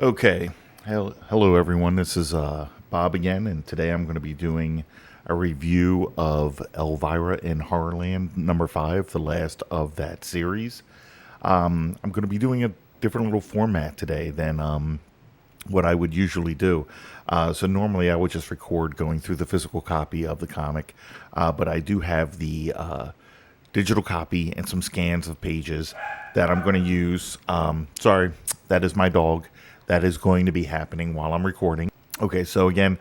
Okay, hello everyone. This is Bob again, and today I'm going to be doing a review of Elvira in Horrorland number 5, the last of that series. I'm going to be doing a different little format today than what I would usually do. So normally I would just record going through the physical copy of the comic, but I do have the digital copy and some scans of pages that I'm going to use. Sorry, that is my dog. That is going to be happening while I'm recording. Okay, so again,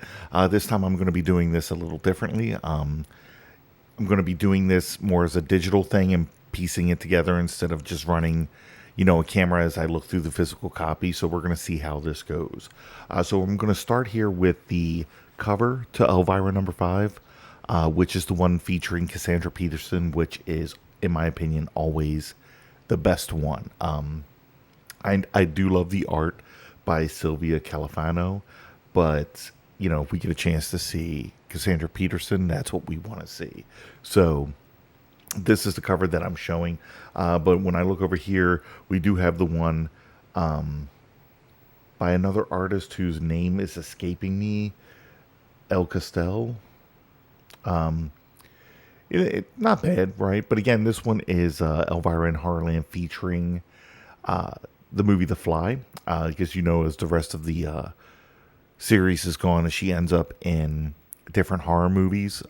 this time I'm going to be doing this a little differently. I'm going to be doing this more as a digital thing and piecing it together instead of just running, a camera as I look through the physical copy. So we're going to see how this goes. So I'm going to start here with the cover to Elvira number 5, which is the one featuring Cassandra Peterson, which is, in my opinion, always the best one. I do love the art by Sylvia Califano, but if we get a chance to see Cassandra Peterson, that's what we want to see. So this is the cover that I'm showing, but when I look over here, we do have the one by another artist whose name is escaping me, El Castel. Not bad, right? But again, this one is Elvira in Horrorland featuring the movie The Fly, because as the rest of the series is gone, as she ends up in different horror movies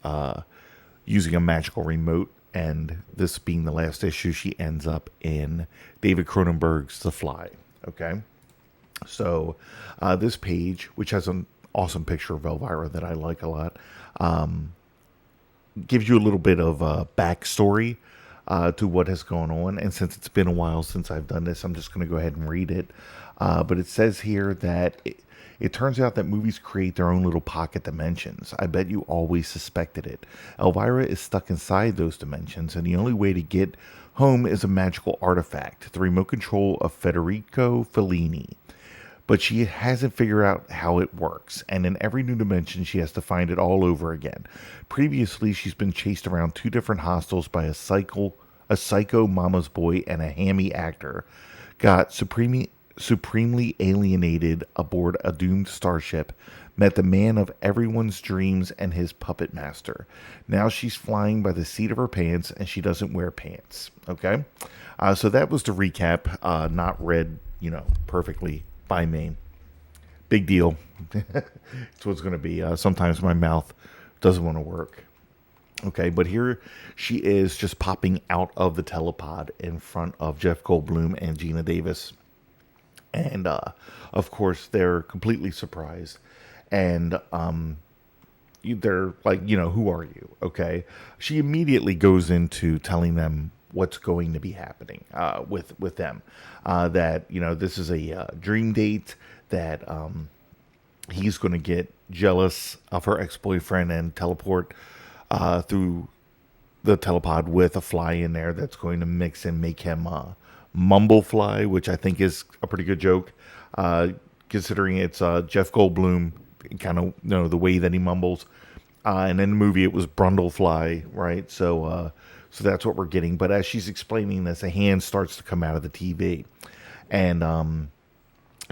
using a magical remote, and this being the last issue, she ends up in David Cronenberg's The Fly. Okay, so this page, which has an awesome picture of Elvira that I like a lot, gives you a little bit of a backstory to what has gone on. And since it's been a while since I've done this, I'm just going to go ahead and read it. But it says here that it turns out that movies create their own little pocket dimensions. I bet you always suspected it. Elvira is stuck inside those dimensions, and the only way to get home is a magical artifact, the remote control of Federico Fellini. But she hasn't figured out how it works, and in every new dimension, she has to find it all over again. Previously, she's been chased around 2 different hostels by a psycho mama's boy and a hammy actor, got supremely alienated aboard a doomed starship, met the man of everyone's dreams and his puppet master. Now she's flying by the seat of her pants, and she doesn't wear pants. Okay? So that was the recap, not read, perfectly by me. Big deal. It's what's going to be. Sometimes my mouth doesn't want to work. Okay, but here she is just popping out of the telepod in front of Jeff Goldblum and Gina Davis. And, of course, they're completely surprised. And they're like, who are you? Okay. She immediately goes into telling them what's going to be happening with them. That, this is a dream date, that he's going to get jealous of her ex-boyfriend and teleport through the telepod with a fly in there that's going to mix and make him mumble fly, which I think is a pretty good joke, considering it's Jeff Goldblum, kind of, the way that he mumbles. And in the movie, it was Brundlefly, right? So that's what we're getting. But as she's explaining this, a hand starts to come out of the TV. And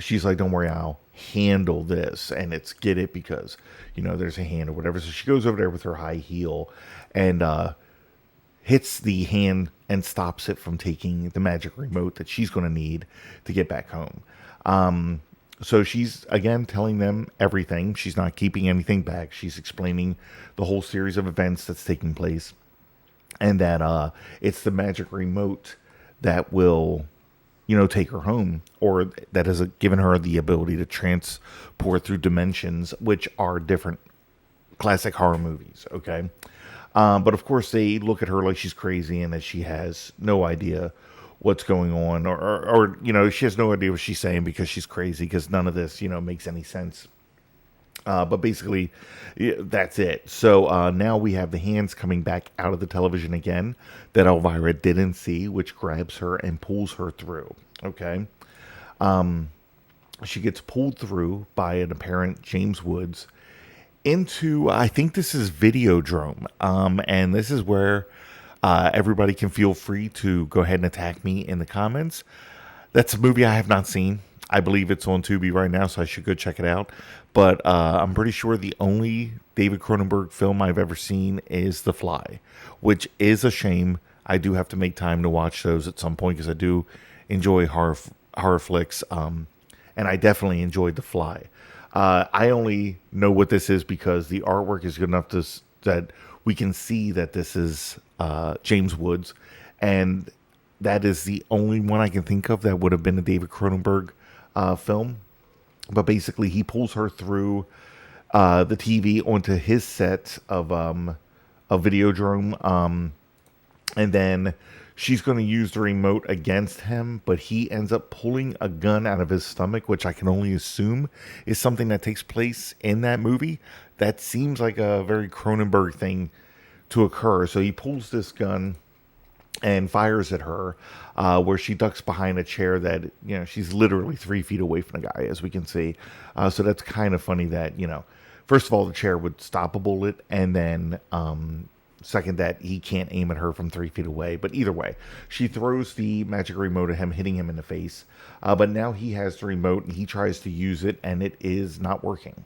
she's like, don't worry, I'll handle this. And it's get it because, there's a hand or whatever. So she goes over there with her high heel and hits the hand and stops it from taking the magic remote that she's going to need to get back home. So she's, again, telling them everything. She's not keeping anything back. She's explaining the whole series of events that's taking place. And that it's the magic remote that will, take her home, or that has given her the ability to transport through dimensions, which are different classic horror movies, okay? But of course, they look at her like she's crazy and that she has no idea what's going on, or she has no idea what she's saying because she's crazy, because none of this, makes any sense. But basically, that's it. So now we have the hands coming back out of the television again that Elvira didn't see, which grabs her and pulls her through. Okay. She gets pulled through by an apparent James Woods into, I think this is Videodrome. And this is where everybody can feel free to go ahead and attack me in the comments. That's a movie I have not seen. I believe it's on Tubi right now, so I should go check it out. But I'm pretty sure the only David Cronenberg film I've ever seen is The Fly, which is a shame. I do have to make time to watch those at some point because I do enjoy horror flicks, and I definitely enjoyed The Fly. I only know what this is because the artwork is good enough that we can see that this is James Woods, and that is the only one I can think of that would have been a David Cronenberg film. But basically, he pulls her through the TV onto his set of a Videodrome, and then she's going to use the remote against him, but he ends up pulling a gun out of his stomach, which I can only assume is something that takes place in that movie. That seems like a very Cronenberg thing to occur. So he pulls this gun and fires at her, where she ducks behind a chair that, she's literally 3 feet away from the guy, as we can see. So that's kind of funny that, first of all, the chair would stop a bullet, and then second, that he can't aim at her from 3 feet away. But either way, she throws the magic remote at him, hitting him in the face. But now he has the remote, and he tries to use it, and it is not working.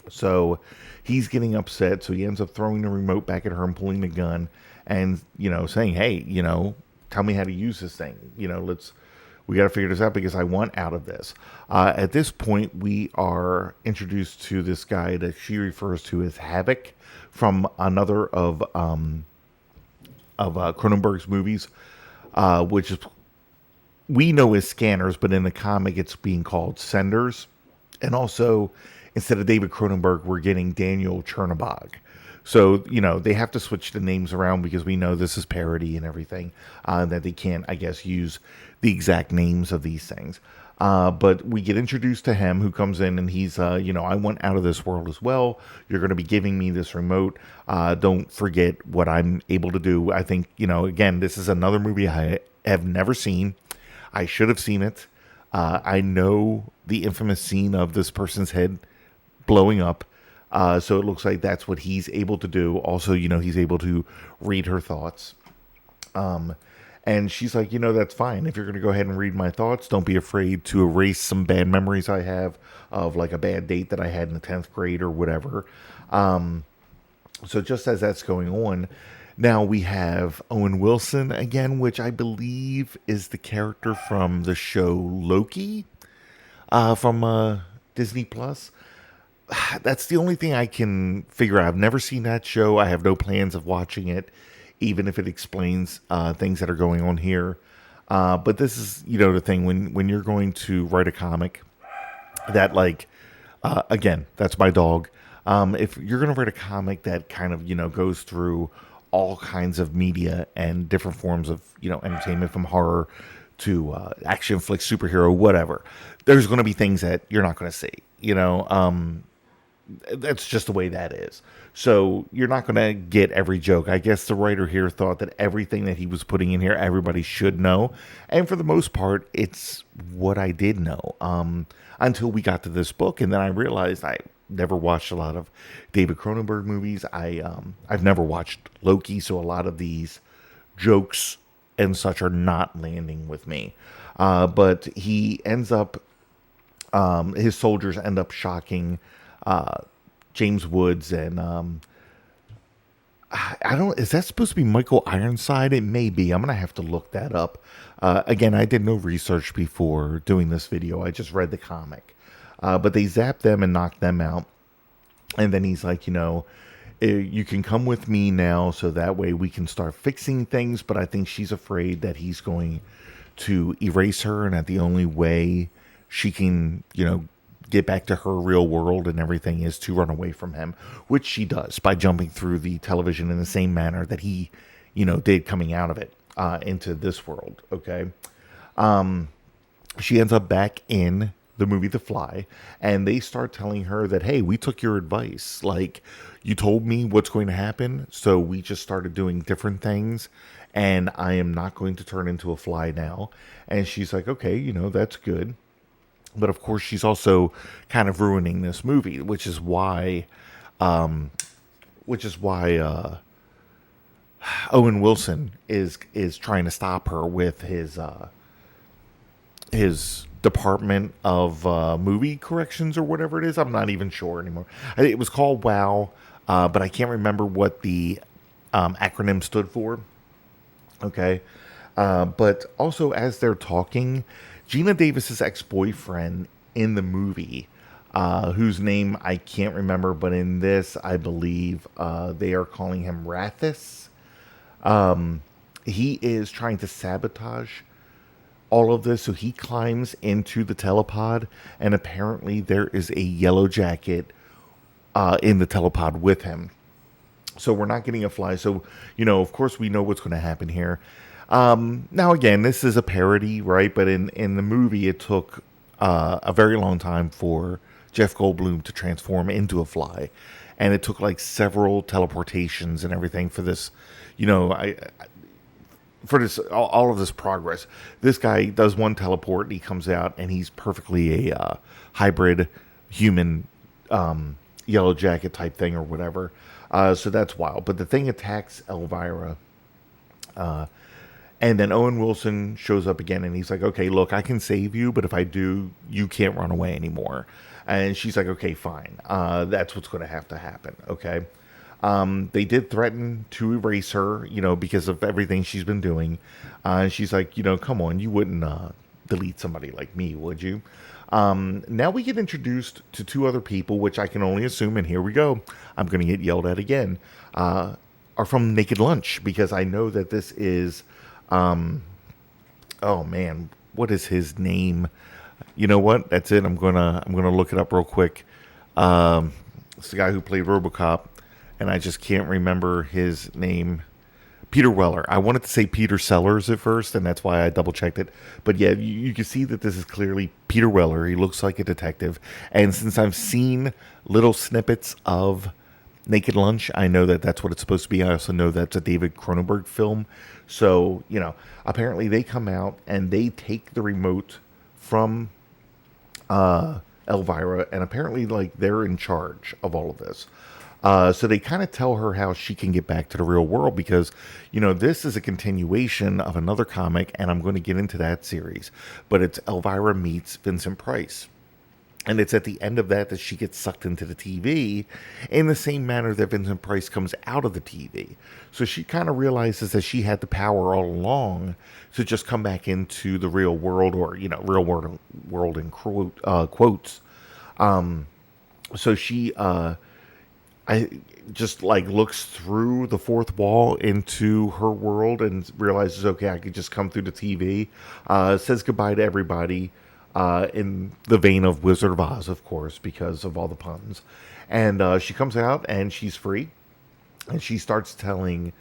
So he's getting upset. So he ends up throwing the remote back at her and pulling the gun and, saying, hey, tell me how to use this thing. We got to figure this out because I want out of this. At this point, we are introduced to this guy that she refers to as Havoc from another of Cronenberg's movies, which is, we know as Scanners, but in the comic it's being called Senders. And also, instead of David Cronenberg, we're getting Daniel Chernobog. So, they have to switch the names around because we know this is parody and everything, that they can't, I guess, use the exact names of these things. But we get introduced to him, who comes in and he's, I want out of this world as well. You're going to be giving me this remote. Don't forget what I'm able to do. I think, again, this is another movie I have never seen. I should have seen it. I know the infamous scene of this person's head blowing up. So it looks like that's what he's able to do. Also, he's able to read her thoughts. And she's like, that's fine. If you're going to go ahead and read my thoughts, don't be afraid to erase some bad memories I have of like a bad date that I had in the 10th grade or whatever. So just as that's going on, now we have Owen Wilson again, which I believe is the character from the show Loki, from Disney Plus. That's the only thing I can figure out. I've never seen that show. I have no plans of watching it, even if it explains things that are going on here. But this is, the thing when you're going to write a comic that, like, again, that's my dog. If you're going to write a comic that kind of, goes through all kinds of media and different forms of, entertainment, from horror to action flick, superhero, whatever, there's going to be things that you're not going to see, that's just the way that is. So you're not going to get every joke. I guess the writer here thought that everything that he was putting in here, everybody should know. And for the most part, it's what I did know, until we got to this book. And then I realized I never watched a lot of David Cronenberg movies. I've never watched Loki. So a lot of these jokes and such are not landing with me. But he ends up, his soldiers end up shocking James Woods, and I don't. Is that supposed to be Michael Ironside? It may be. I'm gonna have to look that up. Again, I did no research before doing this video. I just read the comic, but they zap them and knock them out, and then he's like, you can come with me now, so that way we can start fixing things. But I think she's afraid that he's going to erase her, and that the only way she can, get back to her real world and everything is to run away from him, which she does by jumping through the television in the same manner that he, did coming out of it into this world. Okay. She ends up back in the movie The Fly, and they start telling her that, hey, we took your advice. Like, you told me what's going to happen, so we just started doing different things, and I am not going to turn into a fly now. And she's like, okay, that's good. But of course, she's also kind of ruining this movie, which is why Owen Wilson is trying to stop her with his his department of movie corrections or whatever it is. I'm not even sure anymore. It was called WOW, but I can't remember what the acronym stood for. Okay. But also, as they're talking, Gina Davis's ex-boyfriend in the movie, whose name I can't remember, but in this, I believe they are calling him Rathis. He is trying to sabotage all of this, so he climbs into the telepod, and apparently there is a yellow jacket in the telepod with him. So we're not getting a fly. So, of course, we know what's going to happen here. Now, again, this is a parody, right? But in the movie, it took a very long time for Jeff Goldblum to transform into a fly. And it took like several teleportations and everything for this, for this all of this progress. This guy does one teleport, and he comes out, and he's perfectly a hybrid human yellow jacket type thing or whatever. So that's wild. But the thing attacks Elvira. And then Owen Wilson shows up again, and he's like, okay, look, I can save you, but if I do, you can't run away anymore. And she's like, okay, fine. That's what's going to happen, okay? They did threaten to erase her, because of everything she's been doing. And she's like, come on, you wouldn't delete somebody like me, would you? Now we get introduced to two other people, which I can only assume, and here we go, I'm going to get yelled at again, are from Naked Lunch, because I know that this is, oh man, what is his name? You know what? That's it. I'm gonna look it up real quick. It's the guy who played RoboCop, and I just can't remember his name. Peter Weller. I wanted to say Peter Sellers at first, and that's why I double checked it. But yeah, you can see that this is clearly Peter Weller. He looks like a detective. And since I've seen little snippets of Naked Lunch, I know that that's what it's supposed to be. I also know that's a David Cronenberg film. So, apparently they come out and they take the remote from Elvira, and apparently, like, they're in charge of all of this. So they kind of tell her how she can get back to the real world because, this is a continuation of another comic, and I'm going to get into that series. But it's Elvira meets Vincent Price. And it's at the end of that she gets sucked into the TV in the same manner that Vincent Price comes out of the TV. So she kind of realizes that she had the power all along to just come back into the real world, or, real world in quotes. So she I just like looks through the fourth wall into her world and realizes, okay, I could just come through the TV. Says goodbye to everybody. In the vein of Wizard of Oz, of course, because of all the puns. And she comes out and she's free. And she starts telling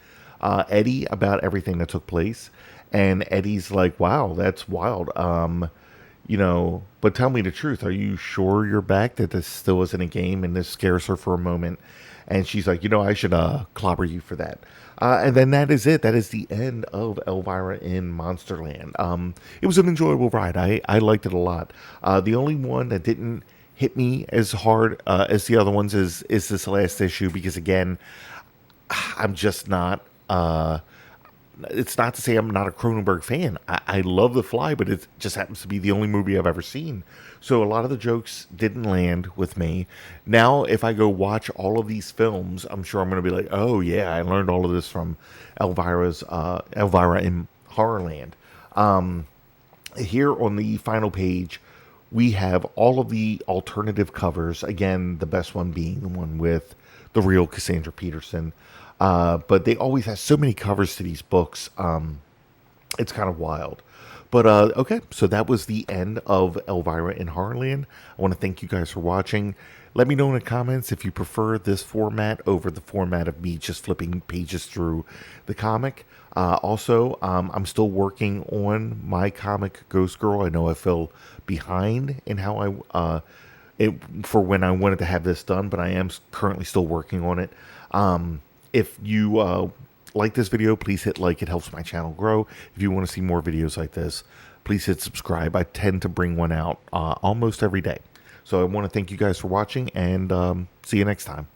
Eddie about everything that took place. And Eddie's like, wow, that's wild. But tell me the truth. Are you sure you're back, that this still isn't a game? And this scares her for a moment. And she's like, I should clobber you for that. And then that is it. That is the end of Elvira in Monsterland. It was an enjoyable ride. I liked it a lot. The only one that didn't hit me as hard as the other ones is this last issue, because, again, I'm just not... it's not to say I'm not a Cronenberg fan. I love The Fly, but it just happens to be the only movie I've ever seen. So a lot of the jokes didn't land with me. Now, if I go watch all of these films, I'm sure I'm going to be like, oh yeah, I learned all of this from Elvira in Horrorland. Here on the final page, we have all of the alternative covers. Again, the best one being the one with the real Cassandra Peterson. But they always have so many covers to these books. It's kind of wild. But okay, so that was the end of Elvira in Horrorland. I want to thank you guys for watching. Let me know in the comments if you prefer this format over the format of me just flipping pages through the comic. Also, I'm still working on my comic Ghost Girl. I know I fell behind in how for when I wanted to have this done, but I am currently still working on it. If you like this video, please hit like. It helps my channel grow. If you want to see more videos like this, please hit subscribe. I tend to bring one out almost every day. So I want to thank you guys for watching, and see you next time.